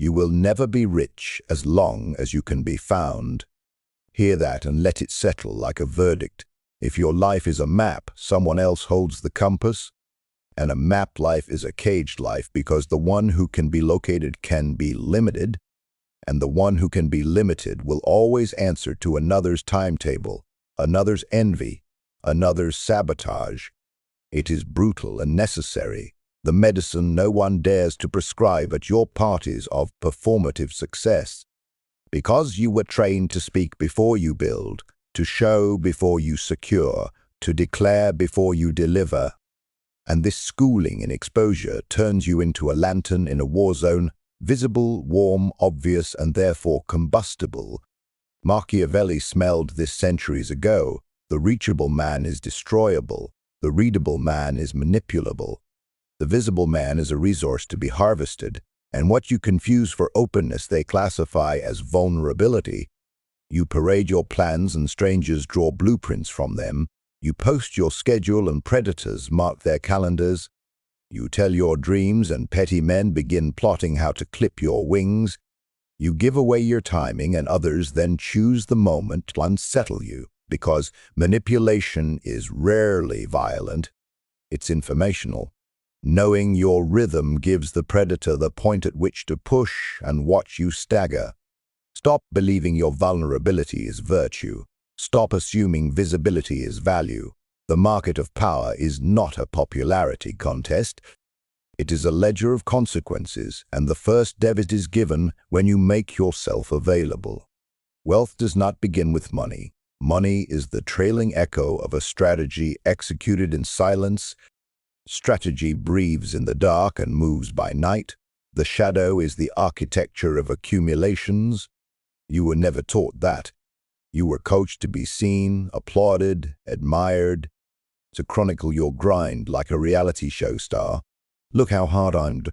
You will never be rich as long as you can be found. Hear that and let it settle like a verdict. If your life is a map, someone else holds the compass. And a mapped life is a caged life because the one who can be located can be limited, and the one who can be limited will always answer to another's timetable, another's envy, another's sabotage. It is brutal and necessary, the medicine no one dares to prescribe at your parties of performative success. Because you were trained to speak before you build, to show before you secure, to declare before you deliver. And this schooling in exposure turns you into a lantern in a war zone, visible, warm, obvious, and therefore combustible. Machiavelli smelled this centuries ago. The reachable man is destroyable. The readable man is manipulable. The visible man is a resource to be harvested, and what you confuse for openness they classify as vulnerability. You parade your plans and strangers draw blueprints from them. You post your schedule and predators mark their calendars. You tell your dreams and petty men begin plotting how to clip your wings. You give away your timing and others then choose the moment to unsettle you, because manipulation is rarely violent. It's informational. Knowing your rhythm gives the predator the point at which to push and watch you stagger. Stop believing your vulnerability is virtue. Stop assuming visibility is value. The market of power is not a popularity contest. It is a ledger of consequences, and the first debit is given when you make yourself available. Wealth does not begin with money. Money is the trailing echo of a strategy executed in silence. Strategy breathes in the dark and moves by night. The shadow is the architecture of accumulations. You were never taught that. You were coached to be seen, applauded, admired, to chronicle your grind like a reality show star. Look how hard I'm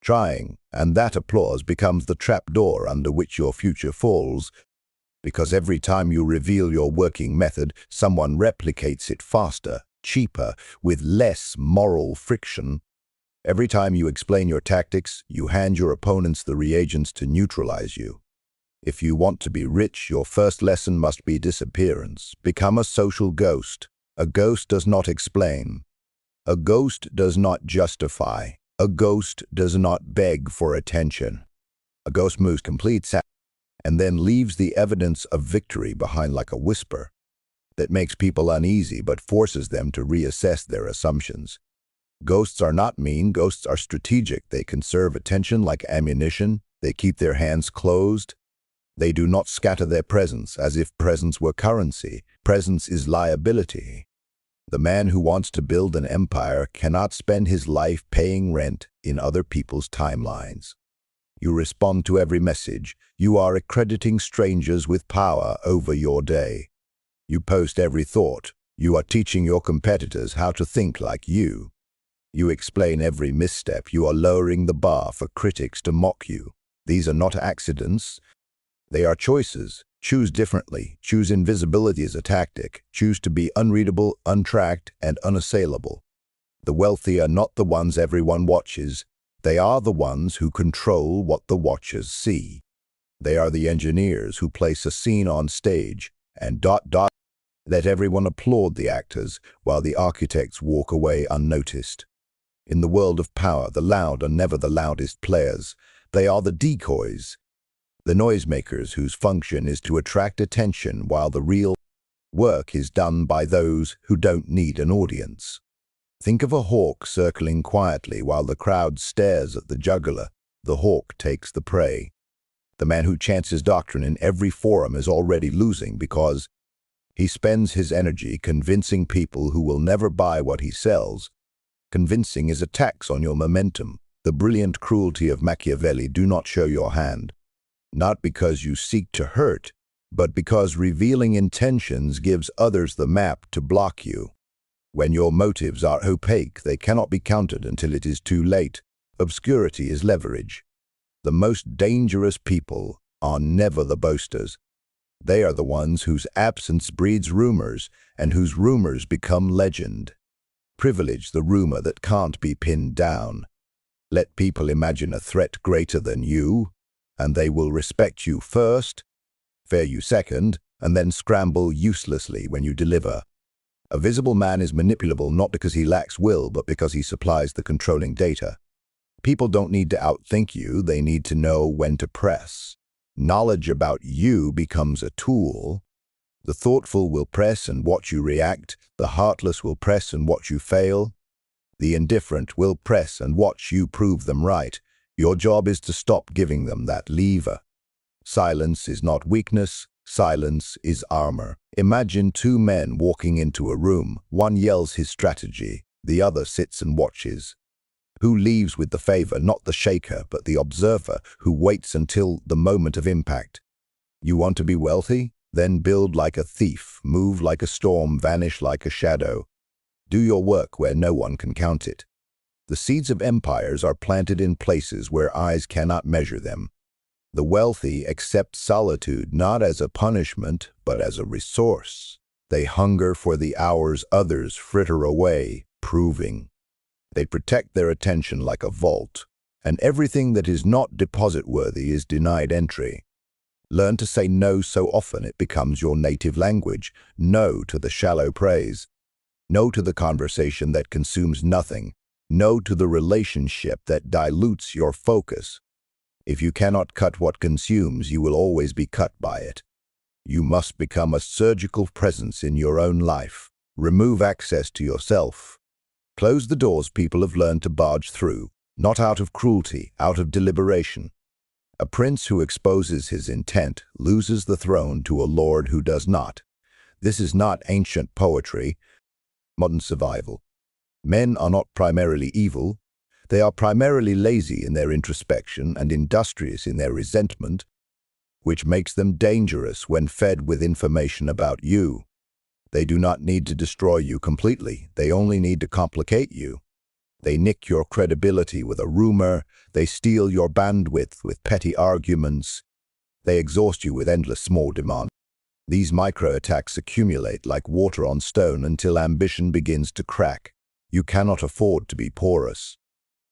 trying, and that applause becomes the trapdoor under which your future falls, because every time you reveal your working method, someone replicates it faster, cheaper, with less moral friction. Every time you explain your tactics, you hand your opponents the reagents to neutralize you. If you want to be rich, your first lesson must be disappearance. Become a social ghost. A ghost does not explain. A ghost does not justify. A ghost does not beg for attention. A ghost moves complete and then leaves the evidence of victory behind like a whisper that makes people uneasy but forces them to reassess their assumptions. Ghosts are not mean. Ghosts are strategic. They conserve attention like ammunition. They keep their hands closed. They do not scatter their presence as if presence were currency. Presence is liability. The man who wants to build an empire cannot spend his life paying rent in other people's timelines. You respond to every message. You are accrediting strangers with power over your day. You post every thought. You are teaching your competitors how to think like you. You explain every misstep. You are lowering the bar for critics to mock you. These are not accidents. They are choices. Choose differently. Choose invisibility as a tactic. Choose to be unreadable, untracked, and unassailable. The wealthy are not the ones everyone watches. They are the ones who control what the watchers see. They are the engineers who place a scene on stage and let everyone applaud the actors while the architects walk away unnoticed. In the world of power, the loud are never the loudest players. They are the decoys, the noisemakers whose function is to attract attention while the real work is done by those who don't need an audience. Think of a hawk circling quietly while the crowd stares at the juggler. The hawk takes the prey. The man who chants his doctrine in every forum is already losing because he spends his energy convincing people who will never buy what he sells. Convincing is a tax on your momentum. The brilliant cruelty of Machiavelli: do not show your hand. Not because you seek to hurt, but because revealing intentions gives others the map to block you. When your motives are opaque, they cannot be countered until it is too late. Obscurity is leverage. The most dangerous people are never the boasters. They are the ones whose absence breeds rumors, and whose rumors become legend. Privilege the rumor that can't be pinned down. Let people imagine a threat greater than you. and they will respect you first, fear you second, and then scramble uselessly when you deliver. A visible man is manipulable not because he lacks will, but because he supplies the controlling data. People don't need to outthink you, they need to know when to press. Knowledge about you becomes a tool. The thoughtful will press and watch you react, the heartless will press and watch you fail. The indifferent will press and watch you prove them right. Your job is to stop giving them that lever. Silence is not weakness, silence is armor. Imagine two men walking into a room. One yells his strategy, the other sits and watches. Who leaves with the favor? Not the shaker, but the observer who waits until the moment of impact. You want to be wealthy? Then build like a thief, move like a storm, vanish like a shadow. Do your work where no one can count it. The seeds of empires are planted in places where eyes cannot measure them. The wealthy accept solitude not as a punishment, but as a resource. They hunger for the hours others fritter away, proving. They protect their attention like a vault, and everything that is not deposit-worthy is denied entry. Learn to say no so often it becomes your native language. No to the shallow praise. No to the conversation that consumes nothing. No to the relationship that dilutes your focus. If you cannot cut what consumes, you will always be cut by it. You must become a surgical presence in your own life. Remove access to yourself. Close the doors people have learned to barge through, not out of cruelty, out of deliberation. A prince who exposes his intent loses the throne to a lord who does not. This is not ancient poetry, modern survival. Men are not primarily evil. They are primarily lazy in their introspection and industrious in their resentment, which makes them dangerous when fed with information about you. They do not need to destroy you completely. They only need to complicate you. They nick your credibility with a rumor. They steal your bandwidth with petty arguments. They exhaust you with endless small demands. These micro-attacks accumulate like water on stone until ambition begins to crack. You cannot afford to be porous.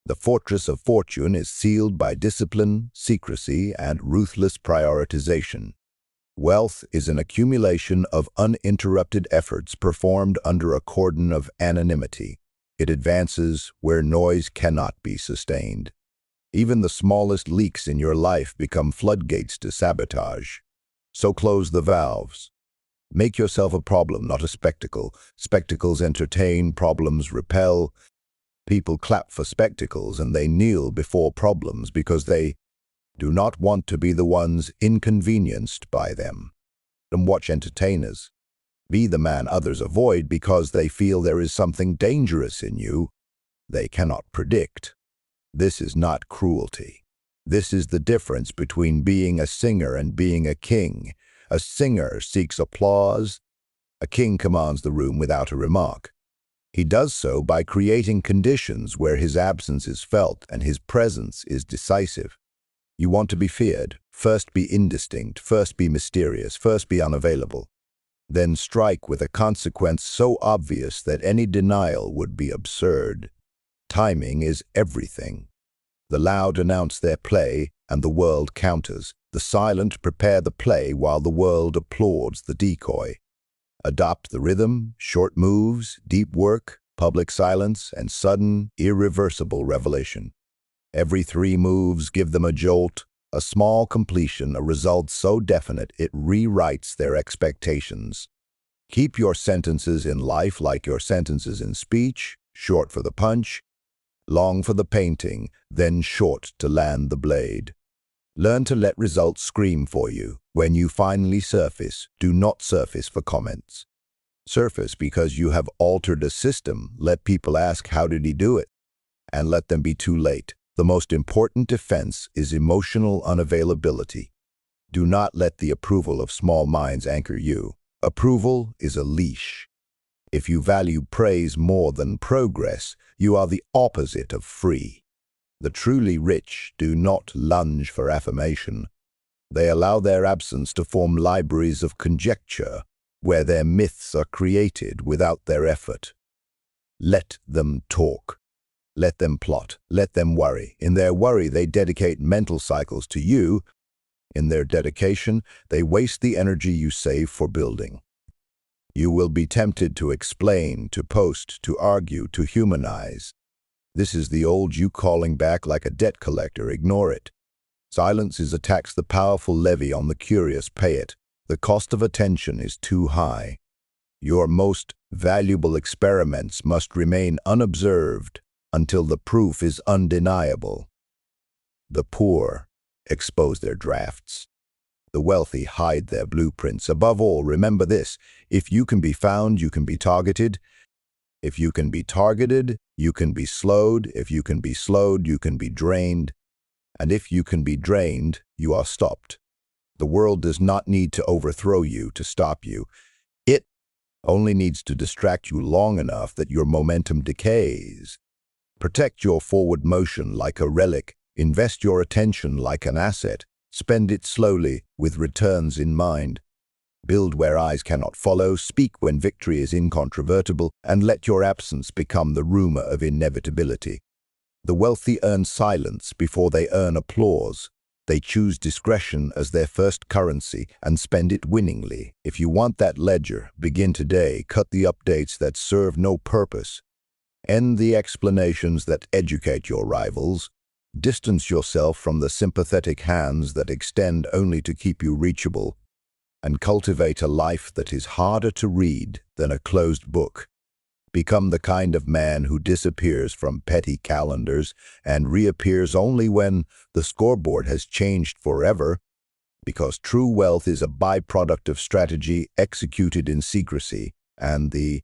The fortress of fortune is sealed by discipline, secrecy, and ruthless prioritization. Wealth is an accumulation of uninterrupted efforts performed under a cordon of anonymity. It advances where noise cannot be sustained. Even the smallest leaks in your life become floodgates to sabotage. So close the valves. Make yourself a problem, not a spectacle. Spectacles entertain, problems repel. People clap for spectacles and they kneel before problems because they do not want to be the ones inconvenienced by them. And watch entertainers. Be the man others avoid because they feel there is something dangerous in you they cannot predict. This is not cruelty. This is the difference between being a singer and being a king. A singer seeks applause. A king commands the room without a remark. He does so by creating conditions where his absence is felt and his presence is decisive. You want to be feared, first be indistinct, first be mysterious, first be unavailable. Then strike with a consequence so obvious that any denial would be absurd. Timing is everything. The loud announce their play, and the world counters. The silent prepare the play while the world applauds the decoy. Adopt the rhythm, short moves, deep work, public silence, and sudden, irreversible revelation. Every 3 moves give them a jolt, a small completion, a result so definite it rewrites their expectations. Keep your sentences in life like your sentences in speech, short for the punch, long for the painting, then short to land the blade. Learn to let results scream for you. When you finally surface, do not surface for comments. Surface because you have altered a system. Let people ask, how did he do it? And let them be too late. The most important defense is emotional unavailability. Do not let the approval of small minds anchor you. Approval is a leash. If you value praise more than progress, you are the opposite of free. The truly rich do not lunge for affirmation. They allow their absence to form libraries of conjecture, where their myths are created without their effort. Let them talk. Let them plot. Let them worry. In their worry, they dedicate mental cycles to you, In their dedication, they waste the energy you save for building. You will be tempted to explain, to post, to argue, to humanize. This is the old you calling back like a debt collector. Ignore it. Silence is a tax the powerful levy on the curious pay it. The cost of attention is too high. Your most valuable experiments must remain unobserved until the proof is undeniable. The poor expose their drafts. The wealthy hide their blueprints. Above all, remember this: if you can be found, you can be targeted. If you can be targeted, you can be slowed. If you can be slowed, you can be drained. And if you can be drained, you are stopped. The world does not need to overthrow you to stop you. It only needs to distract you long enough that your momentum decays. Protect your forward motion like a relic. Invest your attention like an asset. Spend it slowly, with returns in mind. Build where eyes cannot follow, speak when victory is incontrovertible, and let your absence become the rumor of inevitability. The wealthy earn silence before they earn applause. They choose discretion as their first currency and spend it winningly. If you want that ledger, begin today. Cut the updates that serve no purpose. End the explanations that educate your rivals. Distance yourself from the sympathetic hands that extend only to keep you reachable, and cultivate a life that is harder to read than a closed book. Become the kind of man who disappears from petty calendars and reappears only when the scoreboard has changed forever, because true wealth is a byproduct of strategy executed in secrecy, and the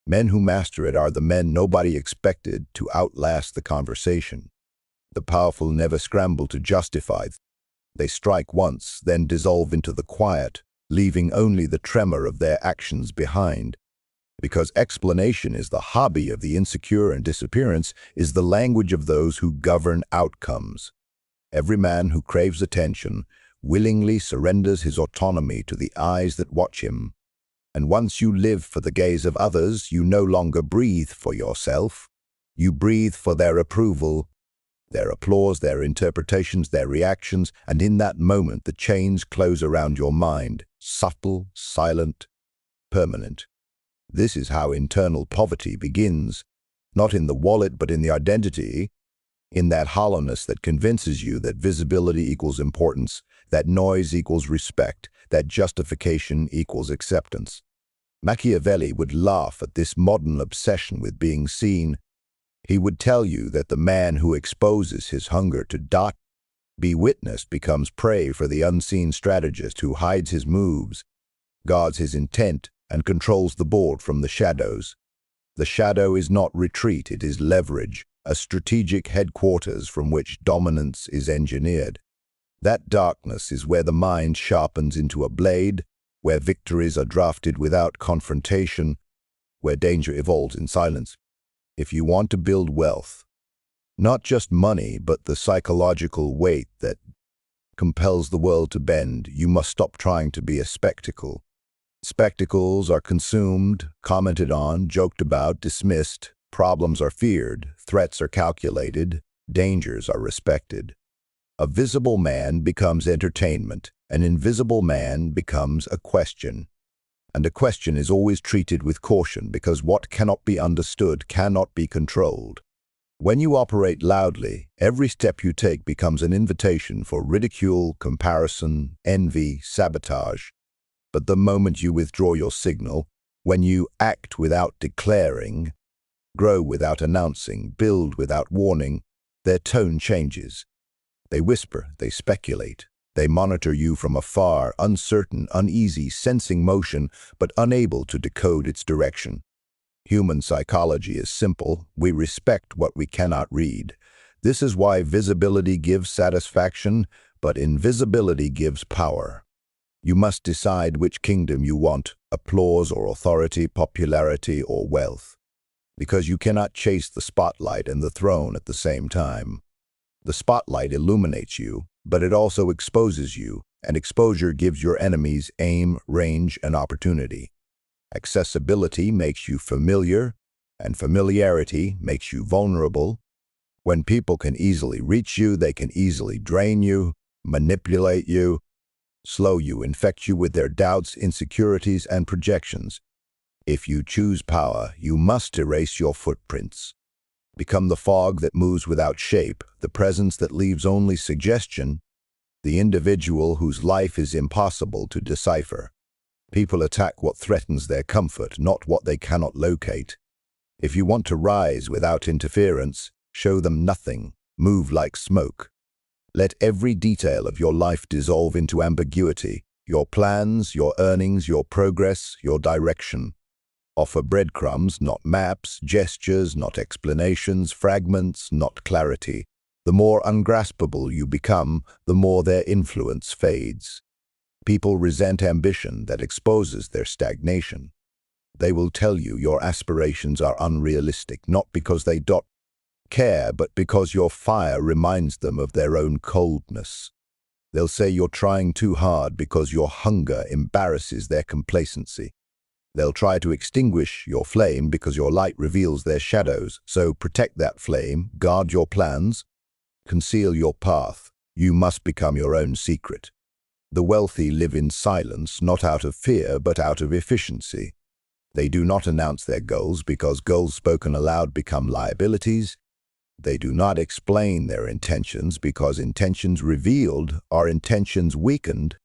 men who master it are the men nobody expected to outlast the conversation. The powerful never scramble to justify. They strike once, then dissolve into the quiet, leaving only the tremor of their actions behind. Because explanation is the hobby of the insecure and disappearance is the language of those who govern outcomes. Every man who craves attention willingly surrenders his autonomy to the eyes that watch him. And once you live for the gaze of others, you no longer breathe for yourself. You breathe for their approval, their applause, their interpretations, their reactions, and in that moment the chains close around your mind, subtle, silent, permanent. This is how internal poverty begins, not in the wallet but in the identity, in that hollowness that convinces you that visibility equals importance, that noise equals respect, that justification equals acceptance. Machiavelli would laugh at this modern obsession with being seen. He would tell you that the man who exposes his hunger to be witnessed becomes prey for the unseen strategist who hides his moves, guards his intent, and controls the board from the shadows. The shadow is not retreat, it is leverage, a strategic headquarters from which dominance is engineered. That darkness is where the mind sharpens into a blade, where victories are drafted without confrontation, where danger evolves in silence. If you want to build wealth, not just money, but the psychological weight that compels the world to bend, you must stop trying to be a spectacle. Spectacles are consumed, commented on, joked about, dismissed. Problems are feared, threats are calculated, dangers are respected. A visible man becomes entertainment, an invisible man becomes a question. And a question is always treated with caution because what cannot be understood cannot be controlled. When you operate loudly, every step you take becomes an invitation for ridicule, comparison, envy, sabotage. But the moment you withdraw your signal, when you act without declaring, grow without announcing, build without warning, their tone changes. They whisper, they speculate, they monitor you from afar, uncertain, uneasy, sensing motion, but unable to decode its direction. Human psychology is simple. We respect what we cannot read. This is why visibility gives satisfaction, but invisibility gives power. You must decide which kingdom you want, applause or authority, popularity or wealth. Because you cannot chase the spotlight and the throne at the same time. The spotlight illuminates you, but it also exposes you, and exposure gives your enemies aim, range, and opportunity. Accessibility makes you familiar, and familiarity makes you vulnerable. When people can easily reach you, they can easily drain you, manipulate you, slow you, infect you with their doubts, insecurities, and projections. If you choose power, you must erase your footprints. Become the fog that moves without shape, the presence that leaves only suggestion, the individual whose life is impossible to decipher. People attack what threatens their comfort, not what they cannot locate. If you want to rise without interference, show them nothing, move like smoke. Let every detail of your life dissolve into ambiguity, your plans, your earnings, your progress, your direction. Offer breadcrumbs, not maps, gestures, not explanations, fragments, not clarity. The more ungraspable you become, the more their influence fades. People resent ambition that exposes their stagnation. They will tell you your aspirations are unrealistic, not because they don't care, but because your fire reminds them of their own coldness. They'll say you're trying too hard because your hunger embarrasses their complacency. They'll try to extinguish your flame because your light reveals their shadows. So protect that flame, guard your plans, conceal your path. You must become your own secret. The wealthy live in silence, not out of fear, but out of efficiency. They do not announce their goals because goals spoken aloud become liabilities. They do not explain their intentions because intentions revealed are intentions weakened.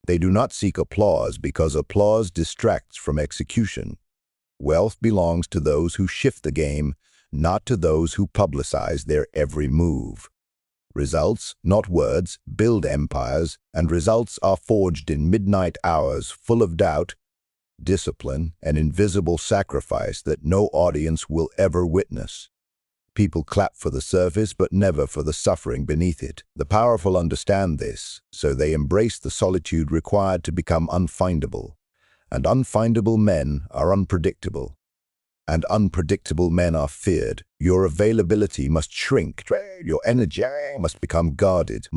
They do not seek applause because applause distracts from execution. Wealth belongs to those who shift the game, not to those who publicize their every move. Results, not words, build empires, and results are forged in midnight hours full of doubt, discipline, and invisible sacrifice that no audience will ever witness. People clap for the surface, but never for the suffering beneath it. The powerful understand this, so they embrace the solitude required to become unfindable. And unfindable men are unpredictable. And unpredictable men are feared. Your availability must shrink. Your energy must become guarded.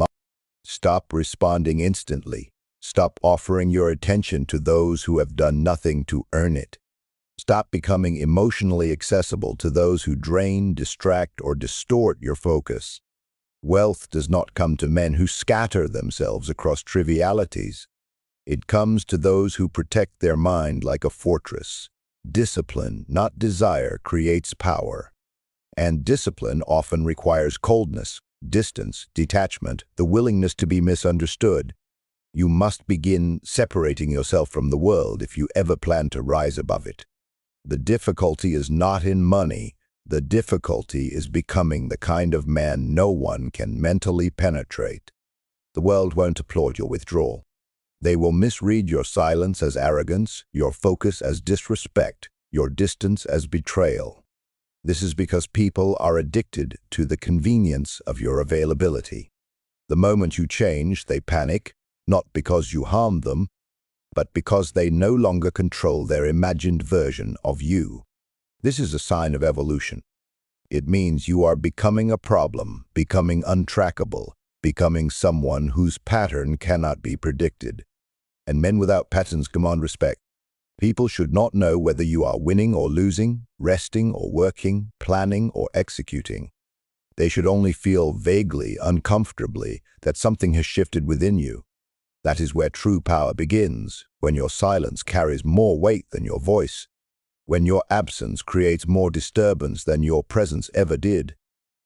Stop responding instantly. Stop offering your attention to those who have done nothing to earn it. Stop becoming emotionally accessible to those who drain, distract, or distort your focus. Wealth does not come to men who scatter themselves across trivialities. It comes to those who protect their mind like a fortress. Discipline, not desire, creates power. And discipline often requires coldness, distance, detachment, the willingness to be misunderstood. You must begin separating yourself from the world if you ever plan to rise above it. The difficulty is not in money. The difficulty is becoming the kind of man no one can mentally penetrate. The world won't applaud your withdrawal. They will misread your silence as arrogance, your focus as disrespect, your distance as betrayal. This is because people are addicted to the convenience of your availability. The moment you change, they panic, not because you harmed them, but because they no longer control their imagined version of you. This is a sign of evolution. It means you are becoming a problem, becoming untrackable, becoming someone whose pattern cannot be predicted. And men without patterns command respect. People should not know whether you are winning or losing, resting or working, planning or executing. They should only feel vaguely, uncomfortably, that something has shifted within you. That is where true power begins, when your silence carries more weight than your voice, when your absence creates more disturbance than your presence ever did,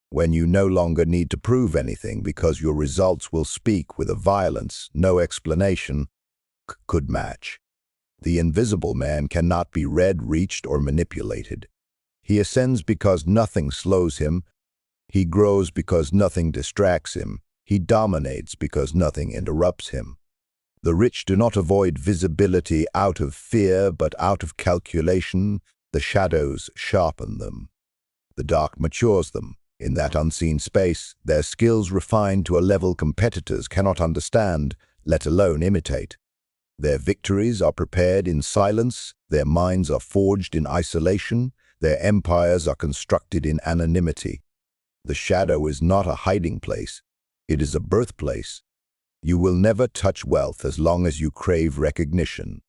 when you no longer need to prove anything because your results will speak with a violence no explanation could match. The invisible man cannot be read, reached, or manipulated. He ascends because nothing slows him. He grows because nothing distracts him. He dominates because nothing interrupts him. The rich do not avoid visibility out of fear, but out of calculation. The shadows sharpen them. The dark matures them. In that unseen space, their skills refine to a level competitors cannot understand, let alone imitate. Their victories are prepared in silence, their minds are forged in isolation, their empires are constructed in anonymity. The shadow is not a hiding place, it is a birthplace. You will never touch wealth as long as you crave recognition.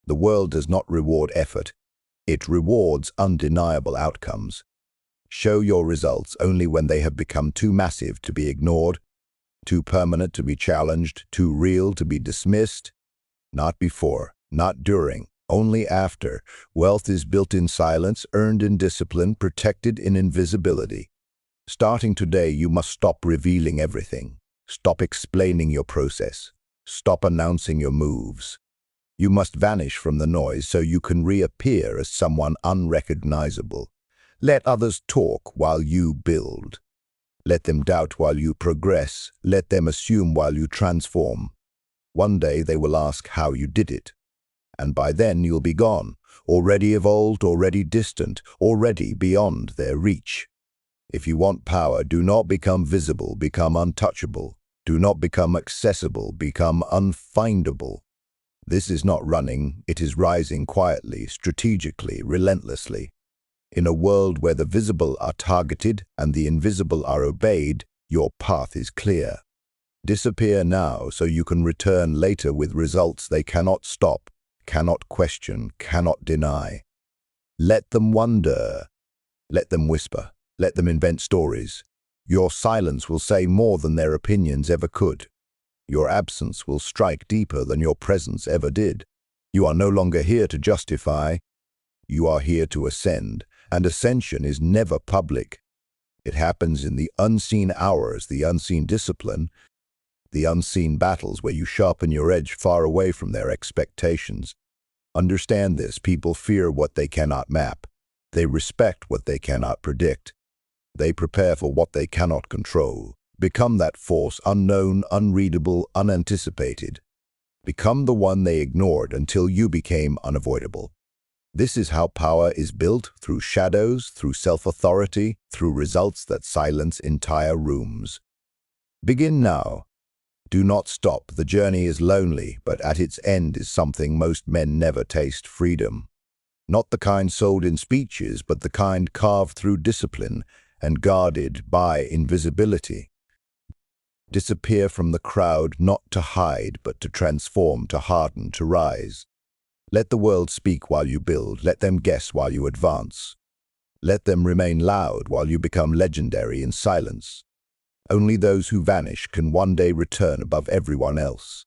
The world does not reward effort, it rewards undeniable outcomes. Show your results only when they have become too massive to be ignored. too permanent to be challenged, too real to be dismissed. Not before, not during, only after. Wealth is built in silence, earned in discipline, protected in invisibility. Starting today, you must stop revealing everything. Stop explaining your process. Stop announcing your moves. You must vanish from the noise so you can reappear as someone unrecognizable. Let others talk while you build. Let them doubt while you progress. Let them assume while you transform. One day they will ask how you did it. And by then you'll be gone, already evolved, already distant, already beyond their reach. If you want power, do not become visible, become untouchable. Do not become accessible, become unfindable. This is not running, it is rising quietly, strategically, relentlessly. In a world where the visible are targeted and the invisible are obeyed, your path is clear. Disappear now so you can return later with results they cannot stop, cannot question, cannot deny. Let them wonder. Let them whisper. Let them invent stories. Your silence will say more than their opinions ever could. Your absence will strike deeper than your presence ever did. You are no longer here to justify. You are here to ascend, and ascension is never public. It happens in the unseen hours, the unseen discipline, the unseen battles where you sharpen your edge far away from their expectations. Understand this, people fear what they cannot map. They respect what they cannot predict. They prepare for what they cannot control. Become that force, unknown, unreadable, unanticipated. Become the one they ignored until you became unavoidable. This is how power is built, through shadows, through self-authority, through results that silence entire rooms. Begin now. Do not stop. The journey is lonely, but at its end is something most men never taste: freedom. Not the kind sold in speeches, but the kind carved through discipline and guarded by invisibility. Disappear from the crowd, not to hide, but to transform, to harden, to rise. Let the world speak while you build. Let them guess while you advance. Let them remain loud while you become legendary in silence. Only those who vanish can one day return above everyone else.